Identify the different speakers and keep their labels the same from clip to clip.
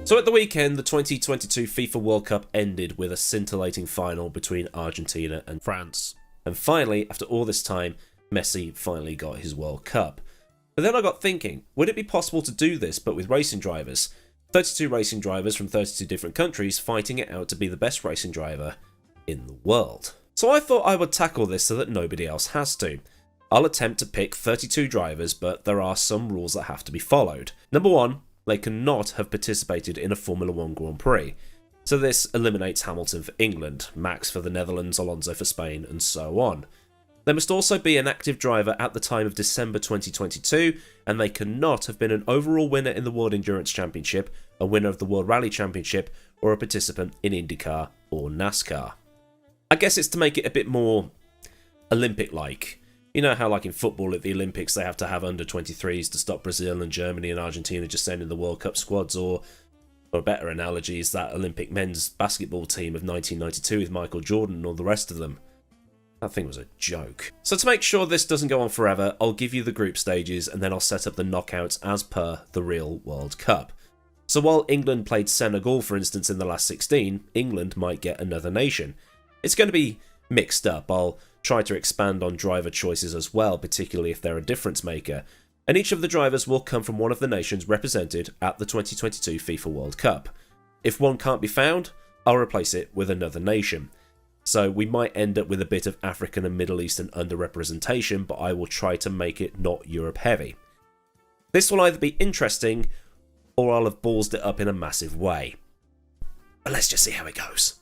Speaker 1: So at the weekend, the 2022 FIFA World Cup ended with a scintillating final between Argentina and France. And finally, after all this time, Messi finally got his World Cup. But then I got thinking, would it be possible to do this but with racing drivers? 32 racing drivers from 32 different countries fighting it out to be the best racing driver in the world. So I thought I would tackle this so that nobody else has to. I'll attempt to pick 32 drivers, but there are some rules that have to be followed. Number 1, they cannot have participated in a Formula 1 Grand Prix. So this eliminates Hamilton for England, Max for the Netherlands, Alonso for Spain, and so on. There must also be an active driver at the time of December 2022, and they cannot have been an overall winner in the World Endurance Championship, a winner of the World Rally Championship, or a participant in IndyCar or NASCAR. I guess it's to make it a bit more Olympic-like. You know how like in football at the Olympics they have to have under 23s to stop Brazil and Germany and Argentina just sending the World Cup squads, or a better analogy is that Olympic men's basketball team of 1992 with Michael Jordan and all the rest of them. That thing was a joke. So to make sure this doesn't go on forever, I'll give you the group stages and then I'll set up the knockouts as per the real World Cup. So while England played Senegal, for instance, in the last 16, England might get another nation. It's going to be mixed up. I'll try to expand on driver choices as well, particularly if they're a difference maker. And each of the drivers will come from one of the nations represented at the 2022 FIFA World Cup. If one can't be found, I'll replace it with another nation. So we might end up with a bit of African and Middle Eastern underrepresentation, but I will try to make it not Europe heavy. This will either be interesting, or I'll have ballsed it up in a massive way. But let's just see how it goes.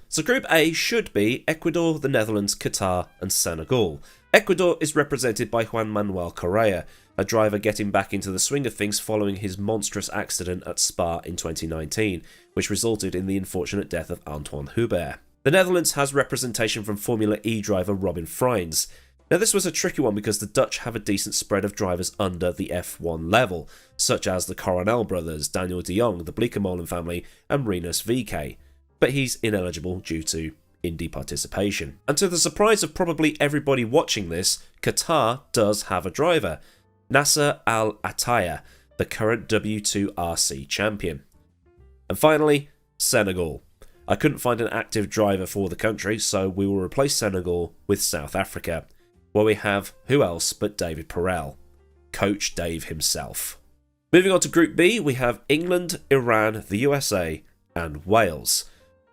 Speaker 1: So Group A should be Ecuador, the Netherlands, Qatar and Senegal. Ecuador is represented by Juan Manuel Correa, a driver getting back into the swing of things following his monstrous accident at Spa in 2019, which resulted in the unfortunate death of Antoine Hubert. The Netherlands has representation from Formula E driver Robin Freins. Now this was a tricky one because the Dutch have a decent spread of drivers under the F1 level, such as the Coronel brothers, Daniel de Jong, the Bleekemolen family and Rinus VK. But he's ineligible due to Indy participation. And to the surprise of probably everybody watching this, Qatar does have a driver, Nasser Al Attiyah, the current W2RC champion. And finally, Senegal. I couldn't find an active driver for the country, so we will replace Senegal with South Africa, where we have who else but David Perel, Coach Dave himself. Moving on to Group B, we have England, Iran, the USA and Wales.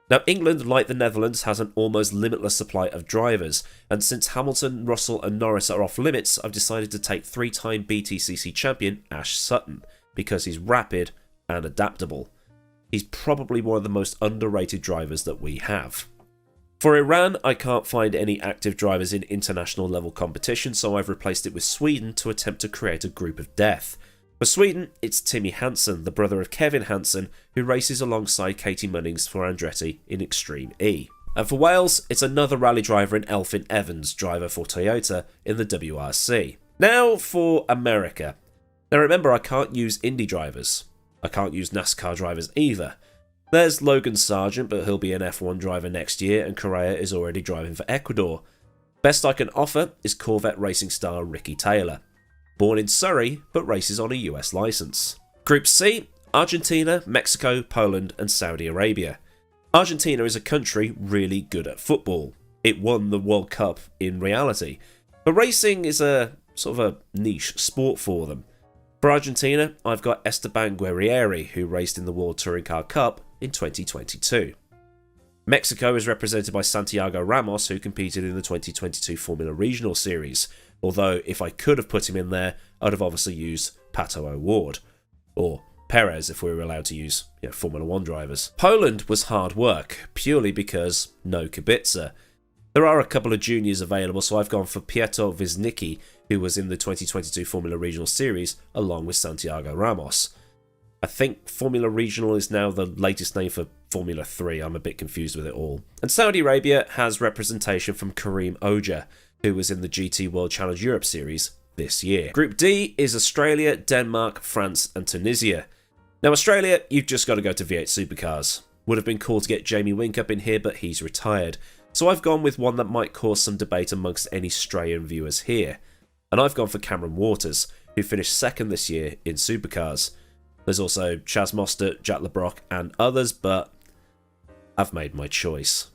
Speaker 1: Now, England, like the Netherlands, has an almost limitless supply of drivers, and since Hamilton, Russell and Norris are off limits, I've decided to take 3-time BTCC champion Ash Sutton, because he's rapid and adaptable. He's probably one of the most underrated drivers that we have. For Iran, I can't find any active drivers in international level competition, so I've replaced it with Sweden to attempt to create a group of death. For Sweden, it's Timmy Hansen, the brother of Kevin Hansen, who races alongside Katie Munnings for Andretti in Extreme E. And for Wales, it's another rally driver in Elfyn Evans, driver for Toyota in the WRC. Now for America. Now remember, I can't use Indy drivers. I can't use NASCAR drivers either. There's Logan Sargent, but he'll be an F1 driver next year, and Correa is already driving for Ecuador. Best I can offer is Corvette racing star Ricky Taylor. Born in Surrey, but races on a US license. Group C, Argentina, Mexico, Poland and Saudi Arabia. Argentina is a country really good at football. It won the World Cup in reality. But racing is a sort of a niche sport for them. For Argentina, I've got Esteban Guerrieri, who raced in the World Touring Car Cup in 2022. Mexico is represented by Santiago Ramos, who competed in the 2022 Formula Regional Series, although if I could have put him in there, I'd have obviously used Pato O'Ward, or Perez if we were allowed to use Formula 1 drivers. Poland was hard work, purely because no Kubica. There are a couple of juniors available, so I've gone for Piotr Wisnicki, who was in the 2022 Formula Regional Series, along with Santiago Ramos. I think Formula Regional is now the latest name for Formula 3, I'm a bit confused with it all. And Saudi Arabia has representation from Karim Oja, who was in the GT World Challenge Europe Series this year. Group D is Australia, Denmark, France and Tunisia. Now Australia, you've just got to go to V8 Supercars. Would have been cool to get Jamie Whincup in here, but he's retired. So I've gone with one that might cause some debate amongst any Australian viewers here. And I've gone for Cameron Waters, who finished second this year in Supercars. There's also Chaz Mostert, Jack LeBrock and others, but I've made my choice.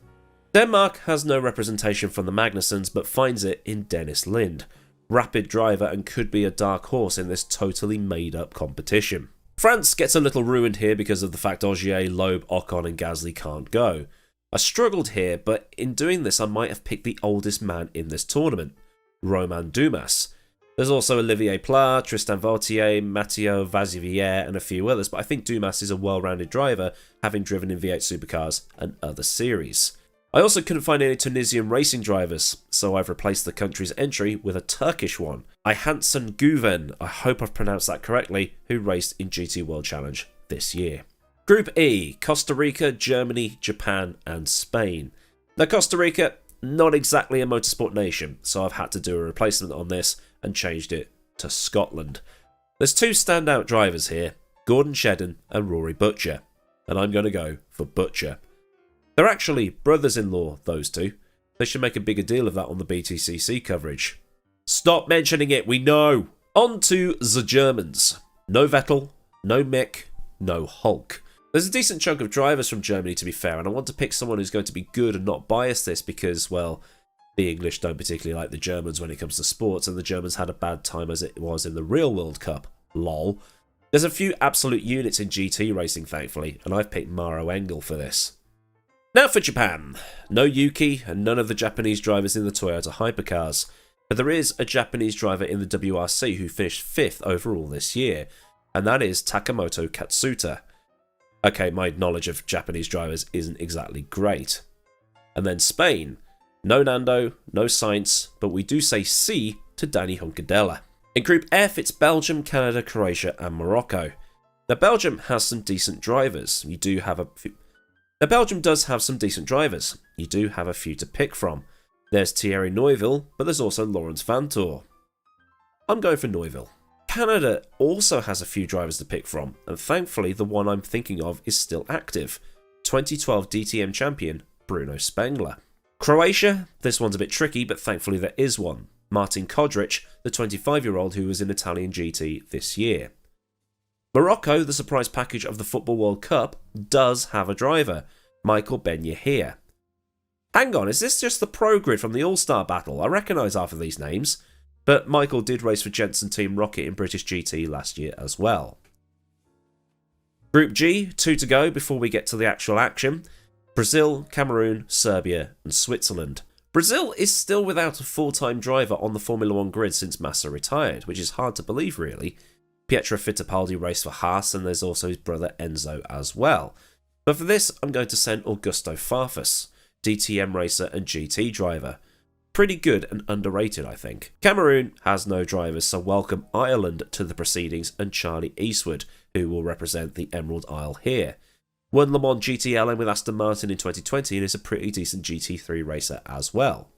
Speaker 1: Denmark has no representation from the Magnussens, but finds it in Dennis Lind. Rapid driver and could be a dark horse in this totally made up competition. France gets a little ruined here because of the fact Ogier, Loeb, Ocon and Gasly can't go. I struggled here, but in doing this I might have picked the oldest man in this tournament, Romain Dumas. There's also Olivier Pla, Tristan Vautier, Matteo Vazivière and a few others, but I think Dumas is a well-rounded driver, having driven in V8 supercars and other series. I also couldn't find any Tunisian racing drivers, so I've replaced the country's entry with a Turkish one, Ayhansen Güven, I hope I've pronounced that correctly, who raced in GT World Challenge this year. Group E, Costa Rica, Germany, Japan and Spain. Now Costa Rica, not exactly a motorsport nation, so I've had to do a replacement on this and changed it to Scotland. There's two standout drivers here, Gordon Shedden and Rory Butcher, and I'm going to go for Butcher. They're actually brothers-in-law, those two. They should make a bigger deal of that on the BTCC coverage. Stop mentioning it, we know! On to the Germans. No Vettel, no Mick, no Hulk. There's a decent chunk of drivers from Germany to be fair, and I want to pick someone who's going to be good and not bias this because, well, the English don't particularly like the Germans when it comes to sports, and the Germans had a bad time as it was in the real World Cup. Lol. There's a few absolute units in GT racing, thankfully, and I've picked Maro Engel for this. Now for Japan. No Yuki and none of the Japanese drivers in the Toyota hypercars. But there is a Japanese driver in the WRC who finished 5th overall this year, and that is Takamoto Katsuta. Okay, my knowledge of Japanese drivers isn't exactly great. And then Spain. No Nando, no Sainz, but we do say C to Danny Huncadella. In Group F, it's Belgium, Canada, Croatia and Morocco. Now Belgium has some decent drivers. Now, Belgium does have some decent drivers. You do have a few to pick from. There's Thierry Neuville, but there's also Lawrence Vantor. I'm going for Neuville. Canada also has a few drivers to pick from, and thankfully the one I'm thinking of is still active. 2012 DTM champion, Bruno Spengler. Croatia, this one's a bit tricky, but thankfully there is one. Martin Kodric, the 25-year-old who was in Italian GT this year. Morocco, the surprise package of the Football World Cup, does have a driver, Michael Ben Yahia. Hang on, is this just the Pro Grid from the All-Star Battle? I recognise half of these names, but Michael did race for Jensen Team Rocket in British GT last year as well. Group G, 2 to go before we get to the actual action. Brazil, Cameroon, Serbia and Switzerland. Brazil is still without a full-time driver on the Formula 1 grid since Massa retired, which is hard to believe really. Pietro Fittipaldi raced for Haas, and there's also his brother Enzo as well. But for this, I'm going to send Augusto Farfus, DTM racer and GT driver. Pretty good and underrated, I think. Cameroon has no drivers, so welcome Ireland to the proceedings and Charlie Eastwood, who will represent the Emerald Isle here. Won Le Mans GTLM with Aston Martin in 2020 and is a pretty decent GT3 racer as well.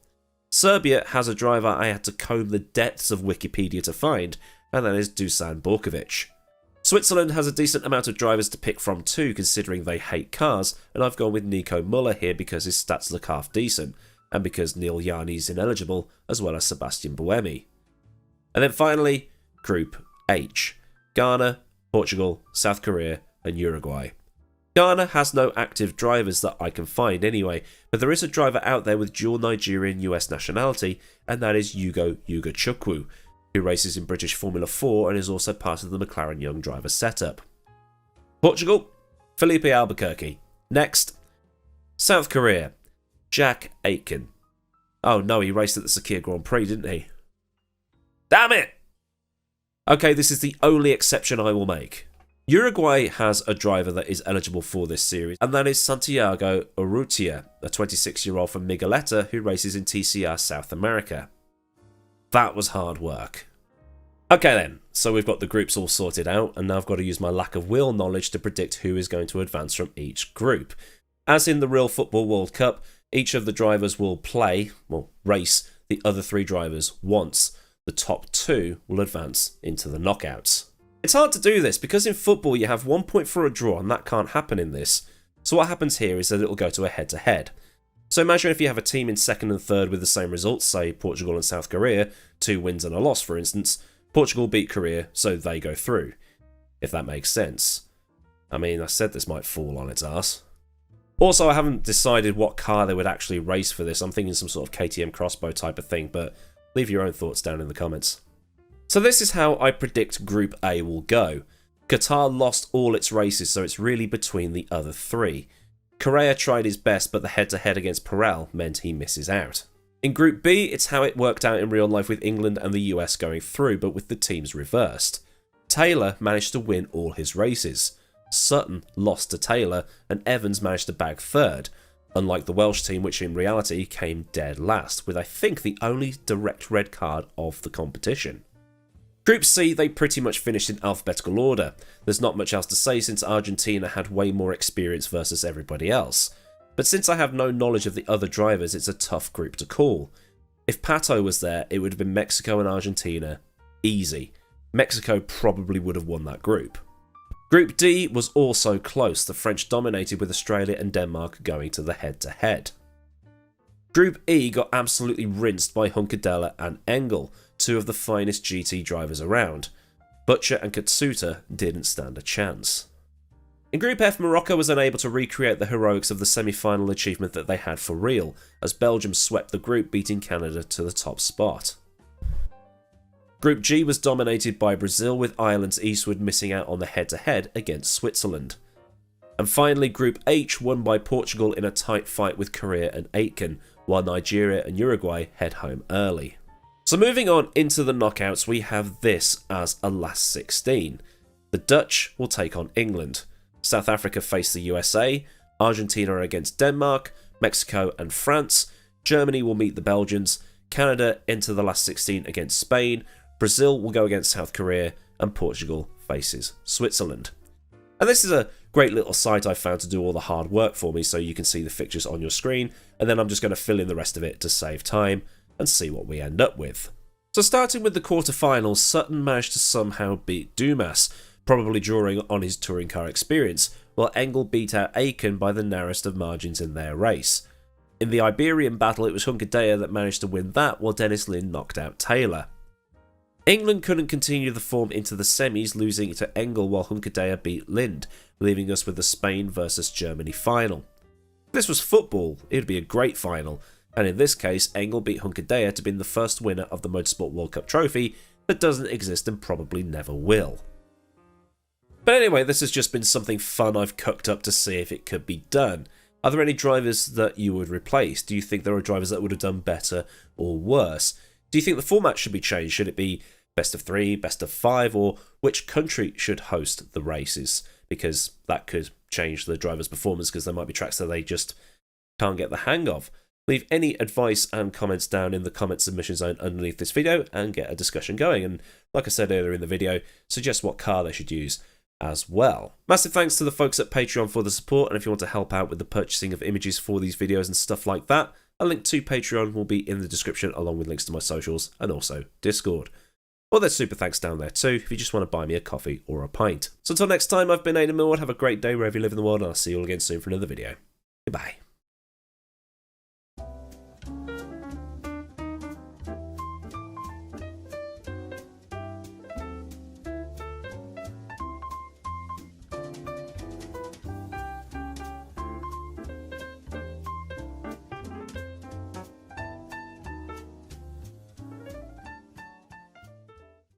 Speaker 1: Serbia has a driver I had to comb the depths of Wikipedia to find, and that is Dusan Borkovic. Switzerland has a decent amount of drivers to pick from too, considering they hate cars, and I've gone with Nico Muller here because his stats look half decent, and because Neil Yarni is ineligible, as well as Sebastian Buemi. And then finally, Group H. Ghana, Portugal, South Korea and Uruguay. Ghana has no active drivers that I can find anyway, but there is a driver out there with dual Nigerian US nationality, and that is Ugo Chukwu, who races in British Formula 4 and is also part of the McLaren Young Driver setup. Portugal, Felipe Albuquerque. Next, South Korea, Jack Aitken. Oh no, he raced at the Sakhir Grand Prix, didn't he? Damn it! Okay, this is the only exception I will make. Uruguay has a driver that is eligible for this series, and that is Santiago Urrutia, a 26-year-old from Migueleta who races in TCR South America. That was hard work. Okay then, so we've got the groups all sorted out, and now I've got to use my lack of wheel knowledge to predict who is going to advance from each group. As in the real Football World Cup, each of the drivers will race the other 3 drivers once. The top 2 will advance into the knockouts. It's hard to do this because in football you have 1 point for a draw, and that can't happen in this. So what happens here is that it'll go to a head-to-head. So imagine if you have a team in 2nd and 3rd with the same results, say Portugal and South Korea, 2 wins and a loss for instance. Portugal beat Korea, so they go through. if that makes sense. I mean, I said this might fall on its ass. Also, I haven't decided what car they would actually race for this. I'm thinking some sort of KTM crossbow type of thing, but leave your own thoughts down in the comments. So this is how I predict Group A will go. Qatar lost all its races, so it's really between the other three. Correa tried his best, but the head-to-head against Perel meant he misses out. In Group B, it's how it worked out in real life with England and the US going through, but with the teams reversed. Taylor managed to win all his races. Sutton lost to Taylor, and Evans managed to bag third, unlike the Welsh team, which in reality came dead last, with I think the only direct red card of the competition. Group C, they pretty much finished in alphabetical order. There's not much else to say since Argentina had way more experience versus everybody else. But since I have no knowledge of the other drivers, it's a tough group to call. If Pato was there, it would have been Mexico and Argentina. Easy. Mexico probably would have won that group. Group D was also close. The French dominated, with Australia and Denmark going to the head-to-head. Group E got absolutely rinsed by Hunkadella and Engel, two of the finest GT drivers around. Butcher and Katsuta didn't stand a chance. In Group F, Morocco was unable to recreate the heroics of the semi-final achievement that they had for real, as Belgium swept the group, beating Canada to the top spot. Group G was dominated by Brazil, with Ireland's Eastwood missing out on the head-to-head against Switzerland. And finally, Group H won by Portugal in a tight fight with Korea and Aitken, while Nigeria and Uruguay head home early. So moving on into the knockouts, we have this as a last 16. The Dutch will take on England. South Africa face the USA, Argentina are against Denmark, Mexico and France, Germany will meet the Belgians, Canada enter the last 16 against Spain, Brazil will go against South Korea, and Portugal faces Switzerland. And this is a great little site I found to do all the hard work for me, so you can see the fixtures on your screen, and then I'm just going to fill in the rest of it to save time and see what we end up with. So starting with the quarterfinals, Sutton managed to somehow beat Dumas, probably drawing on his touring car experience, while Engel beat out Aitken by the narrowest of margins in their race. In the Iberian battle, it was Hunkadella that managed to win that, while Dennis Lin knocked out Taylor. England couldn't continue the form into the semis, losing to Engel, while Hunkadella beat Lind, leaving us with the Spain versus Germany final. If this was football, it would be a great final, and in this case, Engel beat Hunkadella to be the first winner of the Motorsport World Cup trophy that doesn't exist and probably never will. But anyway, this has just been something fun I've cooked up to see if it could be done. Are there any drivers that you would replace? Do you think there are drivers that would have done better or worse? Do you think the format should be changed? Should it be best of 3, best of 5, or which country should host the races? Because that could change the driver's performance, because there might be tracks that they just can't get the hang of. Leave any advice and comments down in the comment submission zone underneath this video and get a discussion going. And like I said earlier in the video, suggest what car they should use as well. Massive thanks to the folks at Patreon for the support, and if you want to help out with the purchasing of images for these videos and stuff like that, a link to Patreon will be in the description, along with links to my socials and also Discord. Well, there's super thanks down there too if you just want to buy me a coffee or a pint. So until next time, I've been AdmiralLaWind. Have a great day wherever you live in the world, and I'll see you all again soon for another video. Goodbye.